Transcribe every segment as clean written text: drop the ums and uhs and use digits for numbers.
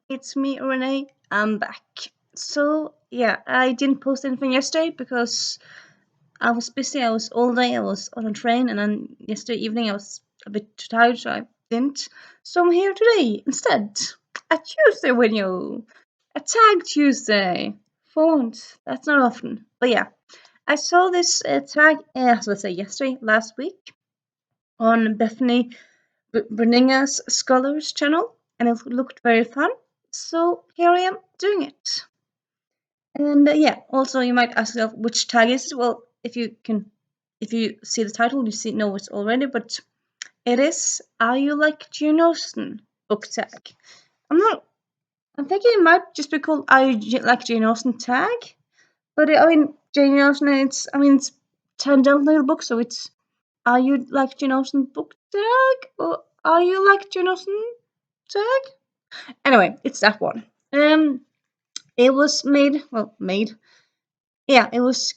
it's me, Renee. I'm back. So, yeah, I didn't post anything yesterday because I was busy. I was all day, I was on a train, and then yesterday evening I was a bit too tired, so I didn't. So I'm here today instead. A Tuesday video. A Tag Tuesday. For once. That's not often. But yeah, I saw this tag, let's say yesterday, last week, on Bethany Berninga's Scholars channel, and it looked very fun. So here I am doing it. And yeah, also you might ask yourself which tag is it? Well, if you see the title, you know it already. But it is Are You Like Jane Austen book tag. I'm not. I'm thinking it might just be called Are You Like Jane Austen tag. But I mean, Jane Austen. It's 10 little book, so it's Are You Like Jane Austen book tag or Are You Like Jane Austen tag? Anyway, it's that one. It was made. Yeah, it was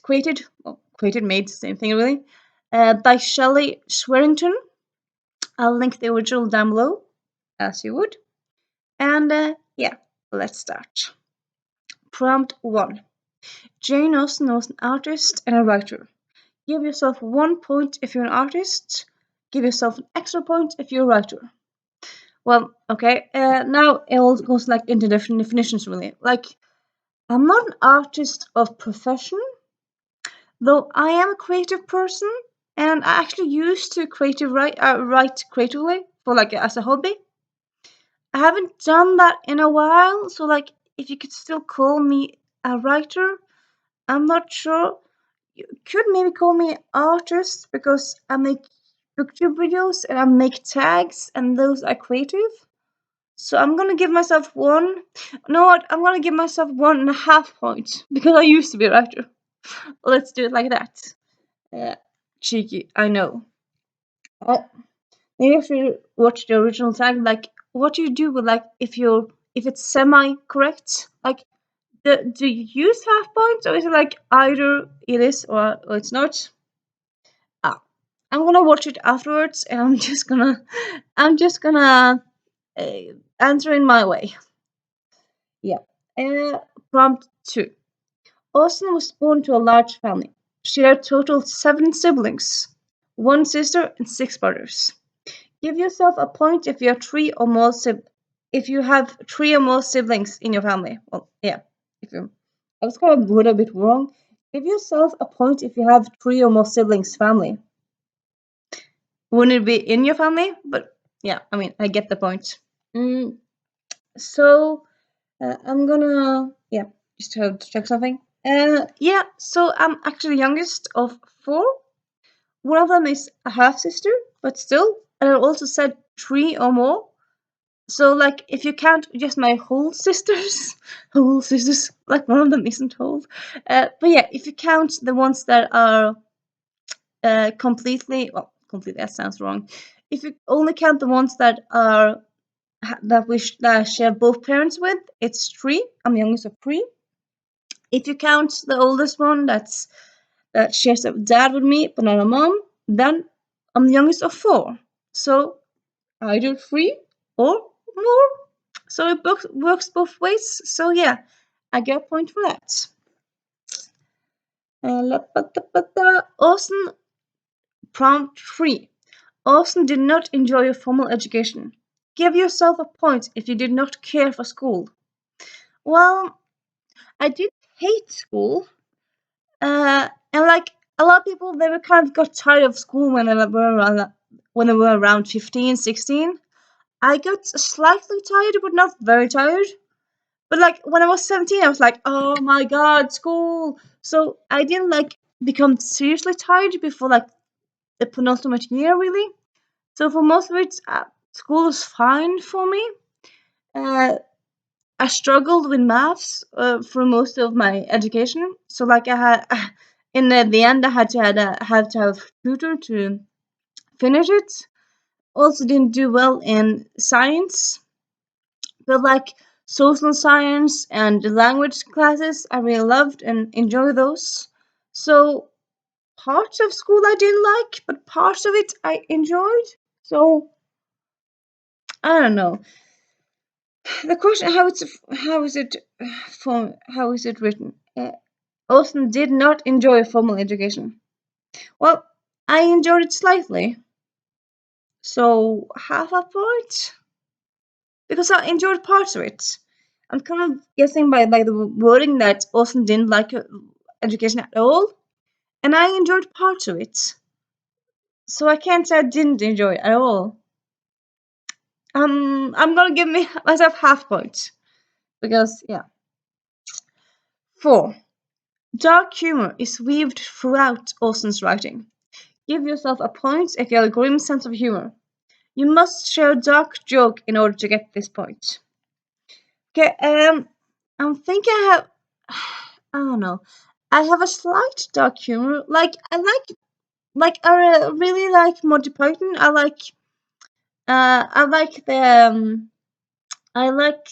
made, same thing really, by Shelley Swearington. I'll link the original down below, as you would. And yeah, let's start. Prompt 1. Jane Austen was an artist and a writer. Give yourself 1 point if you're an artist. Give yourself an extra point if you're a writer. Well, okay, now it all goes like into different definitions really. Like, I'm not an artist of profession, though I am a creative person, and I actually used to write creatively for like as a hobby. I haven't done that in a while, so like if you could still call me a writer, I'm not sure. You could maybe call me an artist because I make booktube videos and I make tags, and those are creative. So I'm gonna give myself one. No, what? I'm gonna give myself 1.5 points because I used to be a writer. Let's do it like that. Uh, Cheeky, I know. Uh, Maybe if you watch the original tag, like what do you do with like if it's semi correct? Like do you use half points or is it like either it is or it's not? Ah, I'm gonna watch it afterwards and I'm just gonna uh, answer in my way. Yeah. Prompt 2. Austen was born to a large family. She had a total of 7 siblings, 1 sister and 6 brothers. Give yourself a point if you have if you have 3 or more siblings in your family. Well, yeah. If you, I was kind of word a bit wrong. Give yourself a point if you have 3 or more siblings family. Wouldn't it be in your family? But yeah, I mean, I get the point. Mm, so I'm gonna just to check something. Yeah. So I'm actually the youngest of 4. One of them is a half sister, but still, and I also said 3 or more. So, like, if you count just my whole sisters, whole sisters, like one of them isn't whole. But yeah, if you count the ones that are completely, that sounds wrong. If you only count the ones that are that I share both parents with, it's 3. I'm the youngest of 3. If you count the oldest one, that shares a dad with me, but not a mom, then I'm the youngest of 4. So either 3 or more. So it works both ways. So yeah, I get a point for that. Austen, prompt 3. Austen did not enjoy a formal education. Give yourself a point if you did not care for school. Well, I did hate school. And like a lot of people, they were kind of got tired of school when they were around 15, 16. I got slightly tired, but not very tired. But like when I was 17, I was like, oh my god, school. So I didn't like become seriously tired before like the penultimate year, really. So for most of it, school was fine for me. Uh, I struggled with maths for most of my education. So like I had, in the end, I had to have tutor to finish it. Also didn't do well in science, but like social science and language classes, I really loved and enjoyed those. So parts of school I didn't like, but parts of it I enjoyed. So I don't know. The question: how is it written? Austen did not enjoy formal education. Well, I enjoyed it slightly, so half a point because I enjoyed parts of it. I'm kind of guessing by like the wording that Austen didn't like education at all, and I enjoyed parts of it, so I can't say I didn't enjoy it at all. I'm gonna give myself half points because yeah. 4. Dark humor is weaved throughout Austen's writing. Give yourself a point if you have a grim sense of humor. You must share a dark joke in order to get this point. Okay, I'm thinking I have, I don't know. I have a slight dark humor. I really like Monty Python. I like I like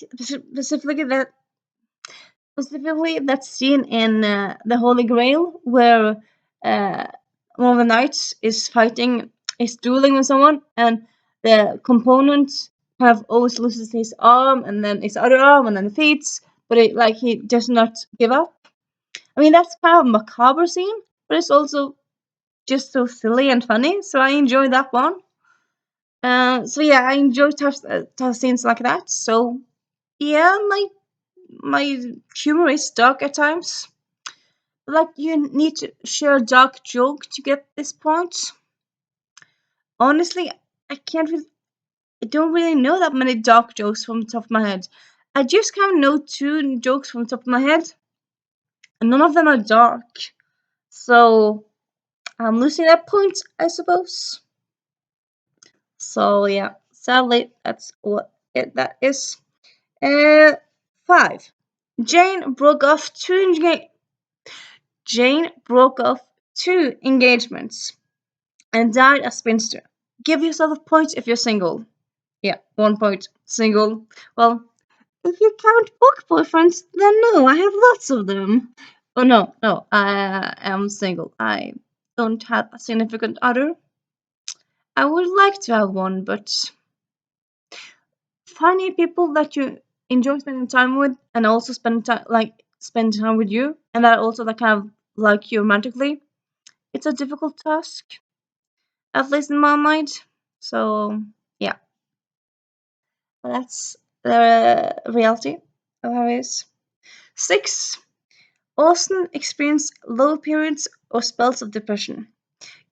specifically that scene in The Holy Grail where uh, one of the knights is dueling with someone, and the component have always loses his arm and then his other arm and then the feet, but he does not give up. I mean, that's kind of a macabre scene, but it's also just so silly and funny, so I enjoy that one. So yeah, I enjoy tough scenes like that. So yeah, my humor is dark at times. Like you need to share a dark joke to get this point. Honestly, I can't really, I don't really know that many dark jokes from the top of my head. I just kind of know two jokes from the top of my head, and none of them are dark. So I'm losing that point, I suppose. So yeah, sadly, that's what that is. Uh, 5. Jane broke off two Jane broke off two engagements and died a spinster. Give yourself a point if you're single. Yeah, 1 point. Single. Well, if you count book boyfriends, then no, I have lots of them. Oh no, I am single. I don't have a significant other. I would like to have one, but finding people that you enjoy spending time with and also spend time with you and that also that kind of like you romantically, it's a difficult task, at least in my mind. So yeah, that's the reality of how it is. 6. Austen experienced low periods or spells of depression.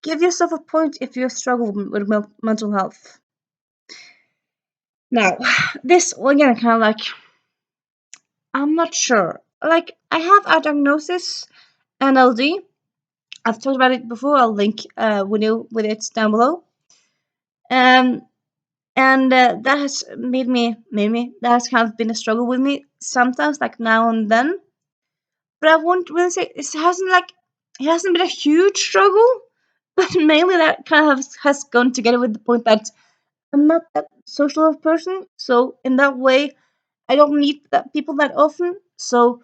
Give yourself a point if you struggle with mental health. Now, this again, kind of like, I'm not sure. Like, I have a diagnosis, NLD. I've talked about it before. I'll link with it down below. Um, and that has that has kind of been a struggle with me sometimes, like now and then. But I won't really say it hasn't been a huge struggle, but mainly that kind of has gone together with the point that I'm not that social of person, so in that way I don't meet people that often. So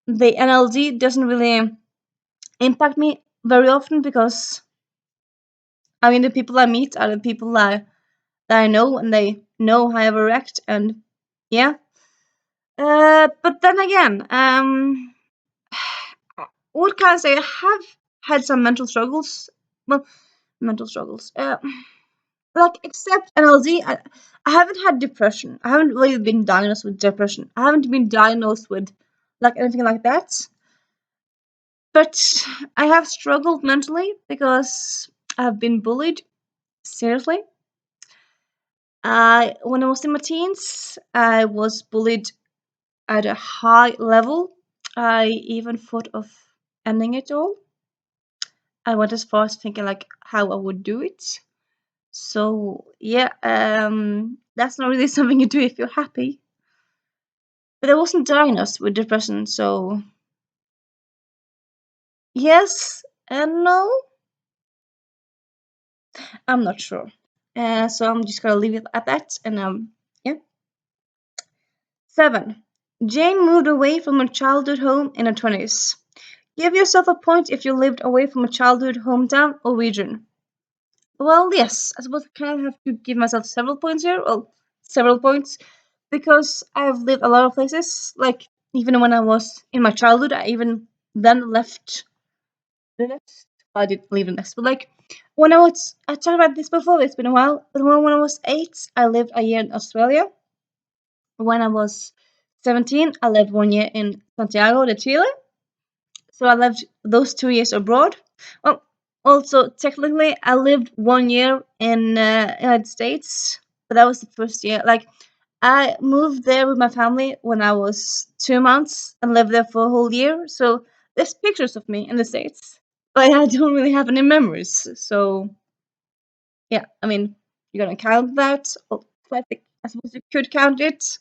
the NLD doesn't really impact me very often because I mean the people I meet are the people that I know and they know how I react and yeah. But then again, what can I say? I have had some mental struggles. Well, mental struggles. Like except NLD, I haven't had depression. I haven't really been diagnosed with depression. I haven't been diagnosed with like anything like that. But I have struggled mentally because I've been bullied seriously. When I was in my teens, I was bullied at a high level. I even thought of ending it all. I went as far as thinking like how I would do it. So yeah, that's not really something you do if you're happy. But I wasn't diagnosed with depression, so yes and no. I'm not sure. So I'm just gonna leave it at that. And yeah. 7. Jane moved away from her childhood home in her 20s. Give yourself a point if you lived away from a childhood hometown or region. Well, yes, I suppose I kind of have to give myself several points here. Well, several points because I've lived a lot of places. Like even when I was in my childhood, I even then left the nest. I didn't leave the nest, but like when I talked about this before. It's been a while. But when I was 8, I lived a year in Australia. When I was 17, I lived 1 year in Santiago de Chile. So I lived those 2 years abroad. Well, also technically, I lived 1 year in United States, but that was the first year. Like I moved there with my family when I was 2 months and lived there for a whole year. So there's pictures of me in the States, but I don't really have any memories. So yeah, I mean, you're gonna count that. Well, I suppose you could count it.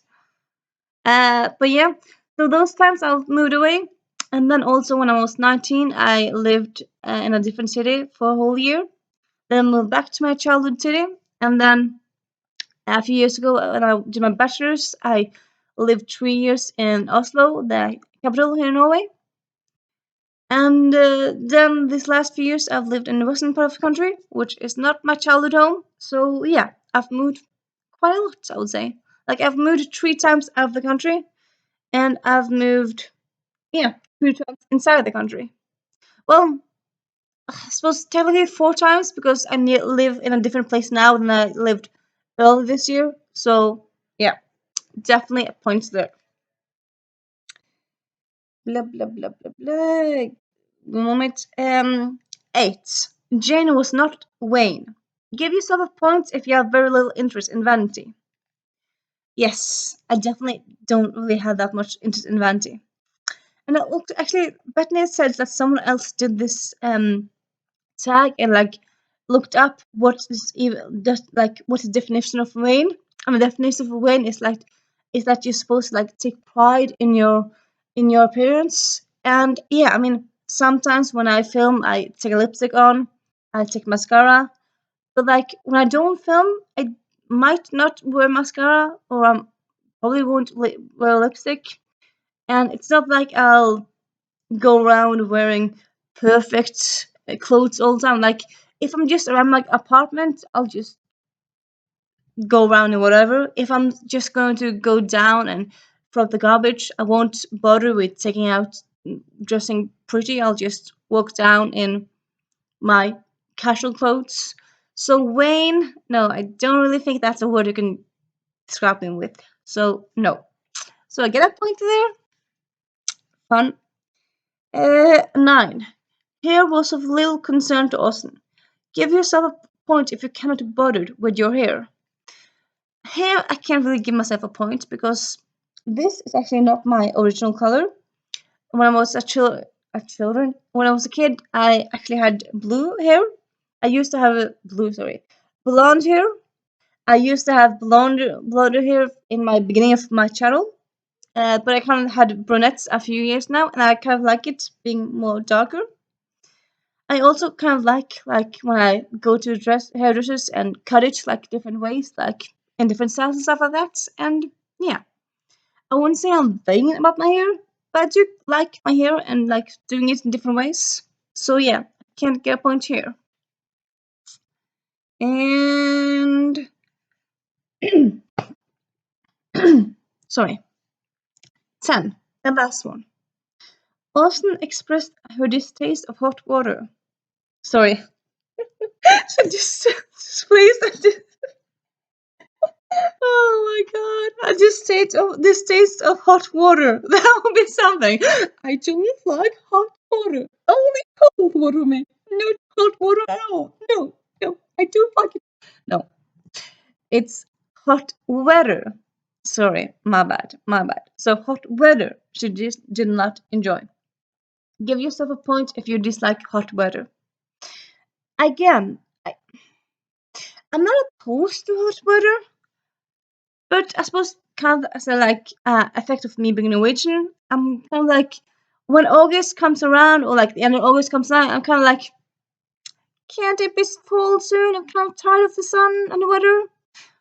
But yeah, so those times I've moved away, and then also when I was 19, I lived in a different city for a whole year. Then moved back to my childhood city, and then a few years ago when I did my bachelor's, I lived 3 years in Oslo, the capital here in Norway. And then these last few years, I've lived in the western part of the country, which is not my childhood home. So yeah, I've moved quite a lot, I would say. Like I've moved 3 times out of the country, and I've moved, yeah, 3 times inside the country. Well, I suppose technically 4 times because I live in a different place now than I lived earlier this year. So yeah, definitely a point there. Blah blah blah blah blah. One moment. 8. Jane was not Wayne. Give yourself a point if you have very little interest in vanity. Yes, I definitely don't really have that much interest in vanity. And I looked, actually, Bethany said that someone else did this tag and like looked up what is even just like what's the definition of Wayne. And the definition of Wayne is that you're supposed to like take pride in your appearance. And yeah, I mean sometimes when I film, I take a lipstick on, I take mascara, but like when I don't film, I might not wear mascara or I probably won't wear lipstick. And it's not like I'll go around wearing perfect clothes all the time. Like if I'm just around my apartment, I'll just go around in whatever. If I'm just going to go down and throw out the garbage, I won't bother with taking out dressing pretty. I'll just walk down in my casual clothes. So Wayne, no, I don't really think that's a word you can describe him with. So no. So I get a point there. Fun. 9. Hair was of little concern to Austen. Give yourself a point if you cannot be bothered with your hair. Hair, I can't really give myself a point because this is actually not my original color. When I was when I was a kid, I actually had blue hair. I used to have blonde hair. I used to have blonde hair in my beginning of my channel, but I kind of had brunettes a few years now, and I kind of like it being more darker. I also kind of like when I go to hairdressers and cut it like different ways, like in different styles and stuff like that. And yeah, I wouldn't say I'm vain about my hair, but I do like my hair and like doing it in different ways. So yeah, I can't get a point here. And sorry, 10, the last one. Austen expressed her distaste of hot water. Sorry, just please. Oh my god! This taste of hot water. That would be something. I don't like hot water. Only cold water, me. Not hot water at all. No, no. I do like it. No, it's hot weather. Sorry, my bad, my bad. So hot weather she just did not enjoy. Give yourself a point if you dislike hot weather. Again, I'm not opposed to hot weather. But I suppose kind of as a like effect of me being Norwegian, I'm kind of like when August comes around or like the end of August comes around, I'm kind of like, can't it be fall soon? I'm kind of tired of the sun and the weather,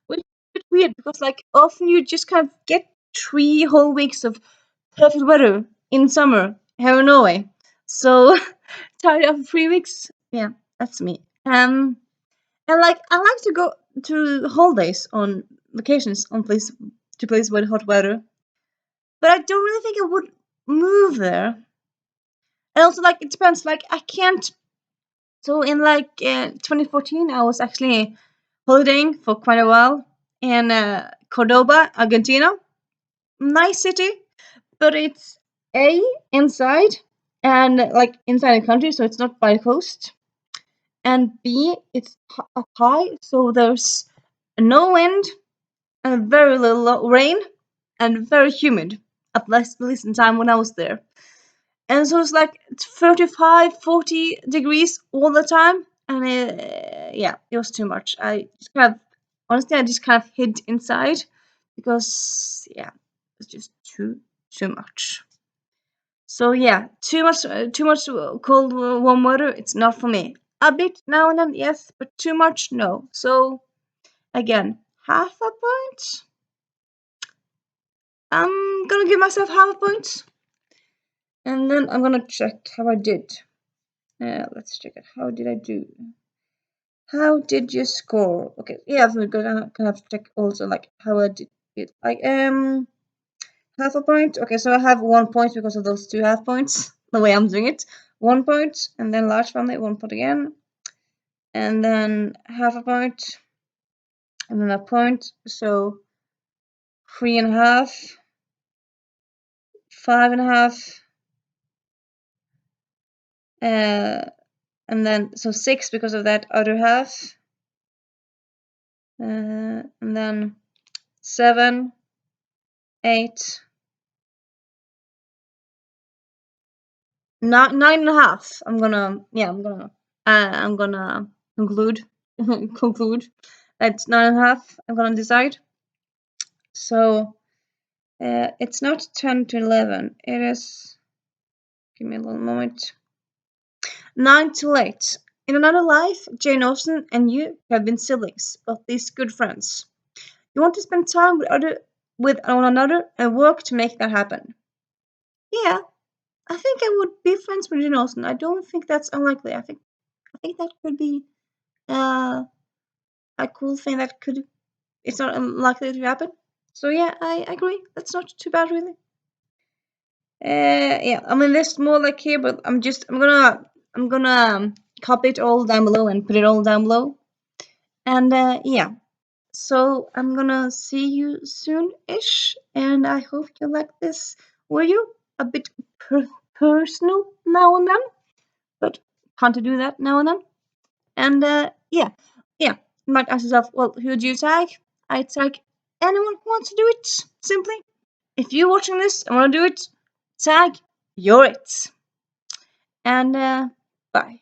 which is a bit weird because like often you just kind of get 3 whole weeks of perfect weather in summer here in Norway. So tired of 3 weeks, yeah, that's me. And like I like to go to holidays on vacations on places to places with hot weather. But I don't really think I would move there. And also, like, it depends. Like, I can't. So in 2014, I was actually holidaying for quite a while in Cordoba, Argentina. Nice city, but it's A, inside, and like inside the country, so it's not by the coast. And B, it's up high, so there's no wind and very little rain and very humid, at least in time when I was there. And so it's like 35, 40 degrees all the time. And yeah, it was too much. Honestly, I just kind of hid inside because, yeah, it's just too much. So yeah, too much cold warm weather. It's not for me. A bit now and then, yes, but too much, no. So again, half a point. I'm gonna give myself half a point, and then I'm gonna check how I did. Let's check it. How did I do? How did you score? Okay, yeah, we're gonna have to check also like how I did it. Like half a point. Okay, so I have 1 point because of those two half points. The way I'm doing it, 1 point, and then large family 1 point again, and then half a point, and then a point. So 3.5, 5.5, and then so 6 because of that other half, and then 7, 8, 9.5. I'm gonna conclude. Conclude. That's 9.5. I'm gonna decide. So it's not 10 to 11. It is. Give me a little moment. 9 to 8. In another life, Jane Austen and you have been siblings, but these good friends. You want to spend time with one another and work to make that happen. Yeah, I think I would be friends with Jane Austen. I don't think that's unlikely. I think that could be uh, a cool thing that could. It's not unlikely to happen. So yeah, I agree. That's not too bad, really. Yeah, I mean there's more like here, but I'm gonna copy it all down below and put it all down below. And yeah, so I'm gonna see you soon-ish, and I hope you like this video. A bit personal now and then, but can't do that now and then. And yeah, yeah. You might ask yourself, well, who do you tag? I tag anyone who wants to do it. Simply, if you're watching this and want to do it, tag you're it. And bye.